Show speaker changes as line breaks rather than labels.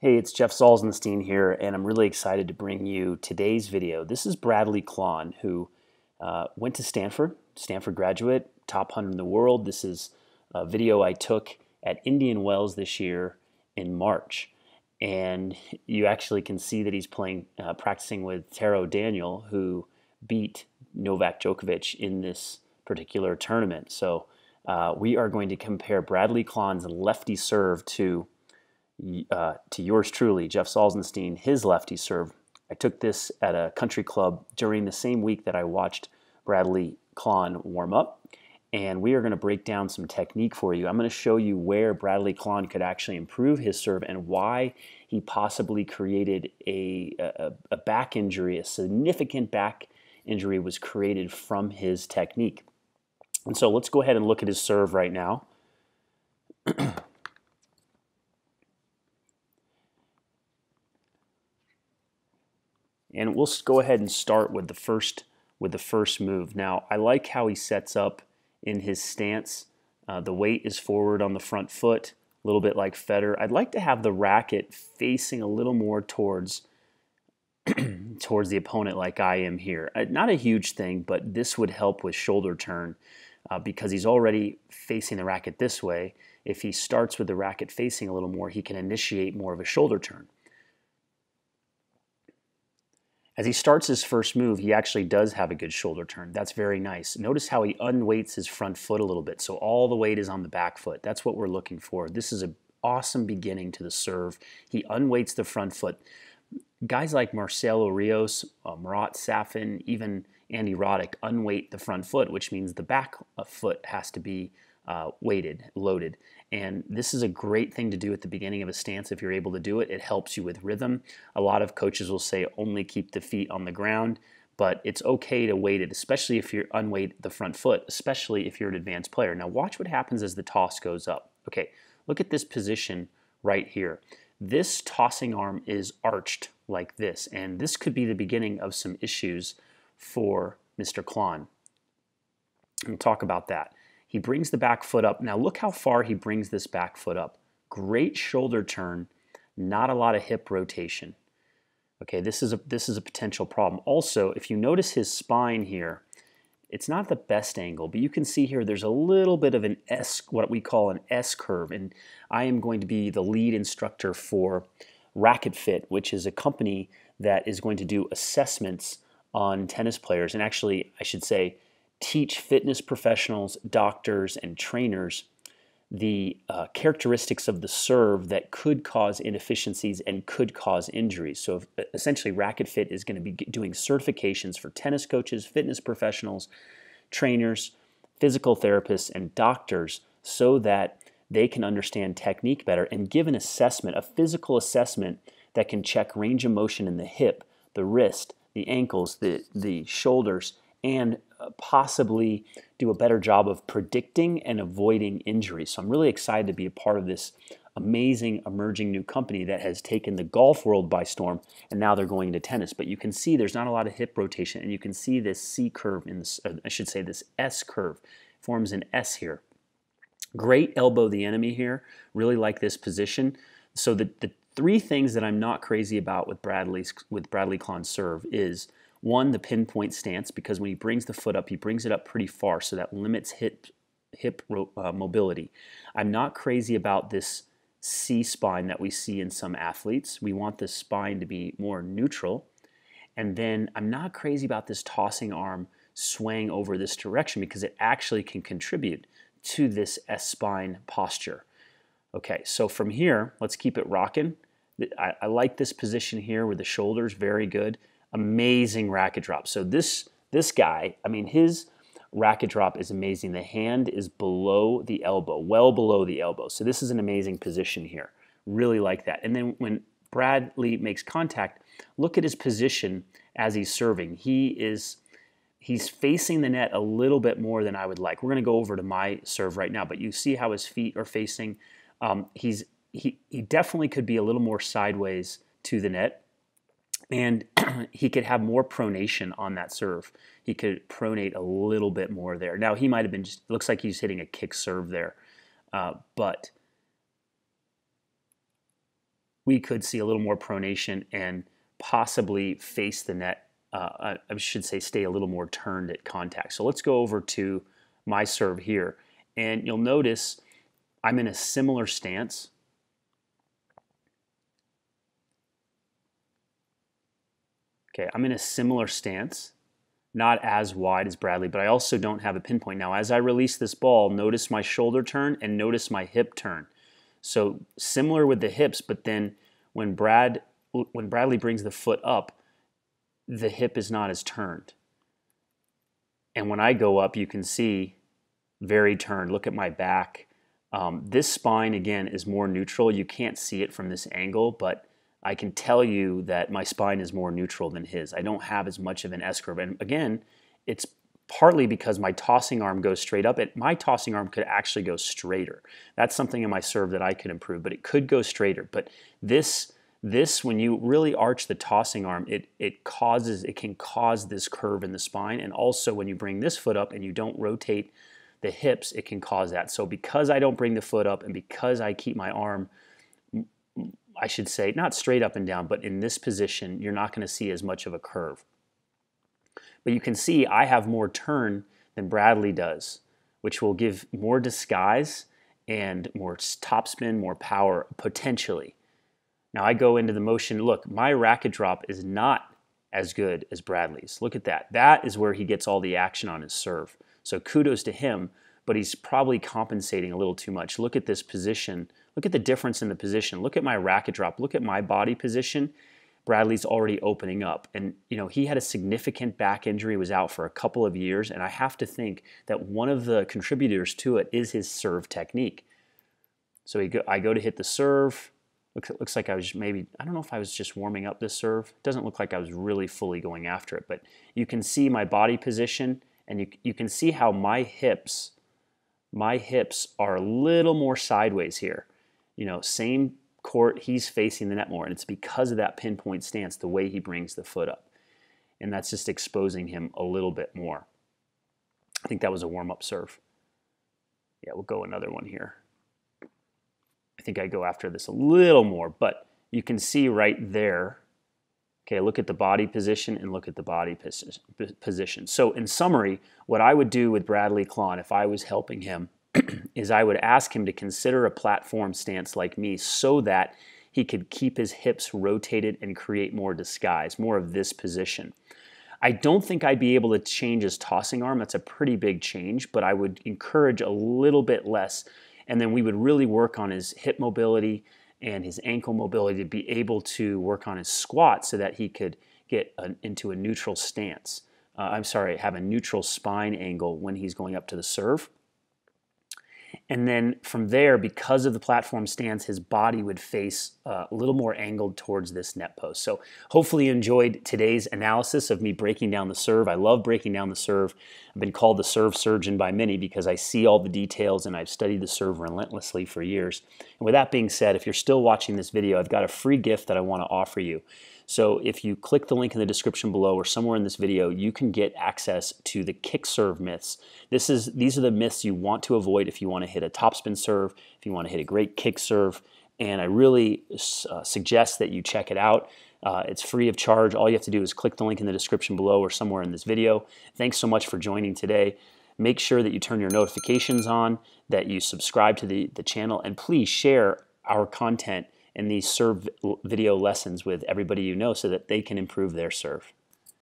Hey, it's Jeff Salzenstein here, and I'm really excited to bring you today's video. This is Bradley Klahn, who went to Stanford graduate, top 100 in the world. This is a video I took at Indian Wells this year in March. And you actually can see that he's practicing with Taro Daniel, who beat Novak Djokovic in this particular tournament. So we are going to compare Bradley Klahn's lefty serve to yours truly, Jeff Salzenstein, his lefty serve. I took this at a country club during the same week that I watched Bradley Klahn warm up, and we are going to break down some technique for you. I'm going to show you where Bradley Klahn could actually improve his serve and why he possibly created a back injury. A significant back injury was created from his technique. And so let's go ahead and look at his serve right now. And we'll go ahead and start with the first move. Now, I like how he sets up in his stance. The weight is forward on the front foot, a little bit like Federer. I'd like to have the racket facing a little more towards the opponent like I am here. Not a huge thing, but this would help with shoulder turn because he's already facing the racket this way. If he starts with the racket facing a little more, he can initiate more of a shoulder turn. As he starts his first move, he actually does have a good shoulder turn. That's very nice. Notice how he unweights his front foot a little bit, so all the weight is on the back foot. That's what we're looking for. This is an awesome beginning to the serve. He unweights the front foot. Guys like Marcelo Rios, Marat Safin, even Andy Roddick unweight the front foot, which means the back foot has to be loaded. And this is a great thing to do at the beginning of a stance if you're able to do it. It helps you with rhythm. A lot of coaches will say only keep the feet on the ground, but it's okay to weight it, especially if you're unweight the front foot, especially if you're an advanced player. Now watch what happens as the toss goes up. Okay, look at this position right here. This tossing arm is arched like this, and this could be the beginning of some issues for Mr. Klahn. We'll talk about that. He brings the back foot up. Now look how far he brings this back foot up. Great shoulder turn, not a lot of hip rotation. Okay, this is a potential problem. Also, if you notice his spine here, it's not the best angle, but you can see here there's a little bit of an S, what we call an S curve, and I am going to be the lead instructor for Racket Fit, which is a company that is going to do assessments on tennis players, and actually, I should say, teach fitness professionals, doctors, and trainers the characteristics of the serve that could cause inefficiencies and could cause injuries. So essentially, Racket Fit is going to be doing certifications for tennis coaches, fitness professionals, trainers, physical therapists, and doctors so that they can understand technique better and give an assessment, a physical assessment that can check range of motion in the hip, the wrist, the ankles, the shoulders, and possibly do a better job of predicting and avoiding injury. So I'm really excited to be a part of this amazing emerging new company that has taken the golf world by storm, and now they're going into tennis. But you can see there's not a lot of hip rotation, and you can see this C curve in this, I should say this S curve forms an S here. Great elbow the enemy here. Really like this position. So the three things that I'm not crazy about with Bradley Klahn's serve is, one, the pinpoint stance, because when he brings the foot up, he brings it up pretty far, so that limits hip mobility. I'm not crazy about this C spine that we see in some athletes. We want this spine to be more neutral. And then I'm not crazy about this tossing arm swaying over this direction because it actually can contribute to this S-spine posture. Okay, so from here, let's keep it rocking. I like this position here with the shoulders, very good. Amazing racket drop. So this guy, I mean, his racket drop is amazing. The hand is below the elbow, well below the elbow. So this is an amazing position here. Really like that. And then when Bradley makes contact, look at his position as he's serving. He's facing the net a little bit more than I would like. We're going to go over to my serve right now, but you see how his feet are facing. He definitely could be a little more sideways to the net. And he could have more pronation on that serve. He could pronate a little bit more there. Now, he might have been just, looks like he's hitting a kick serve there. But we could see a little more pronation and possibly face the net. I should say stay a little more turned at contact. So let's go over to my serve here. And you'll notice I'm in a similar stance. Okay, I'm in a similar stance, not as wide as Bradley, but I also don't have a pinpoint. Now, as I release this ball, notice my shoulder turn and notice my hip turn. So similar with the hips, but then when Bradley brings the foot up, the hip is not as turned. And when I go up, you can see very turned. Look at my back. This spine, again, is more neutral. You can't see it from this angle, but I can tell you that my spine is more neutral than his. I don't have as much of an S-curve. And again, it's partly because my tossing arm goes straight up. My tossing arm could actually go straighter. That's something in my serve that I could improve, but it could go straighter. But this when you really arch the tossing arm, it can cause this curve in the spine. And also when you bring this foot up and you don't rotate the hips, it can cause that. So because I don't bring the foot up and because I keep my arm, I should say, not straight up and down, but in this position, you're not going to see as much of a curve. But you can see I have more turn than Bradley does, which will give more disguise and more topspin, more power, potentially. Now I go into the motion. Look, my racket drop is not as good as Bradley's. Look at that. That is where he gets all the action on his serve. So kudos to him, but he's probably compensating a little too much. Look at this position. Look at the difference in the position. Look at my racket drop. Look at my body position. Bradley's already opening up. And, you know, he had a significant back injury, was out for a couple of years, and I have to think that one of the contributors to it is his serve technique. So I go to hit the serve. Looks like I was maybe, I don't know if I was just warming up this serve. It doesn't look like I was really fully going after it, but you can see my body position, and you can see how my hips are a little more sideways here. You know, same court, he's facing the net more, and it's because of that pinpoint stance, the way he brings the foot up. And that's just exposing him a little bit more. I think that was a warm-up serve. Yeah, we'll go another one here. I think I go after this a little more, but you can see right there, okay, look at the body position and look at the body position. So in summary, what I would do with Bradley Klahn if I was helping him is I would ask him to consider a platform stance like me so that he could keep his hips rotated and create more disguise, more of this position. I don't think I'd be able to change his tossing arm. That's a pretty big change, but I would encourage a little bit less, and then we would really work on his hip mobility and his ankle mobility to be able to work on his squat so that he could get into a neutral stance. Have a neutral spine angle when he's going up to the serve. And then from there, because of the platform stance, his body would face a little more angled towards this net post. So hopefully you enjoyed today's analysis of me breaking down the serve. I love breaking down the serve. I've been called the serve surgeon by many because I see all the details and I've studied the serve relentlessly for years. And with that being said, if you're still watching this video, I've got a free gift that I want to offer you. So if you click the link in the description below or somewhere in this video, you can get access to the kick serve myths. These are the myths you want to avoid if you want to hit a topspin serve, if you want to hit a great kick serve, and I really suggest that you check it out. It's free of charge. All you have to do is click the link in the description below or somewhere in this video. Thanks so much for joining today. Make sure that you turn your notifications on, that you subscribe to the channel, and please share our content and these serve video lessons with everybody you know so that they can improve their serve.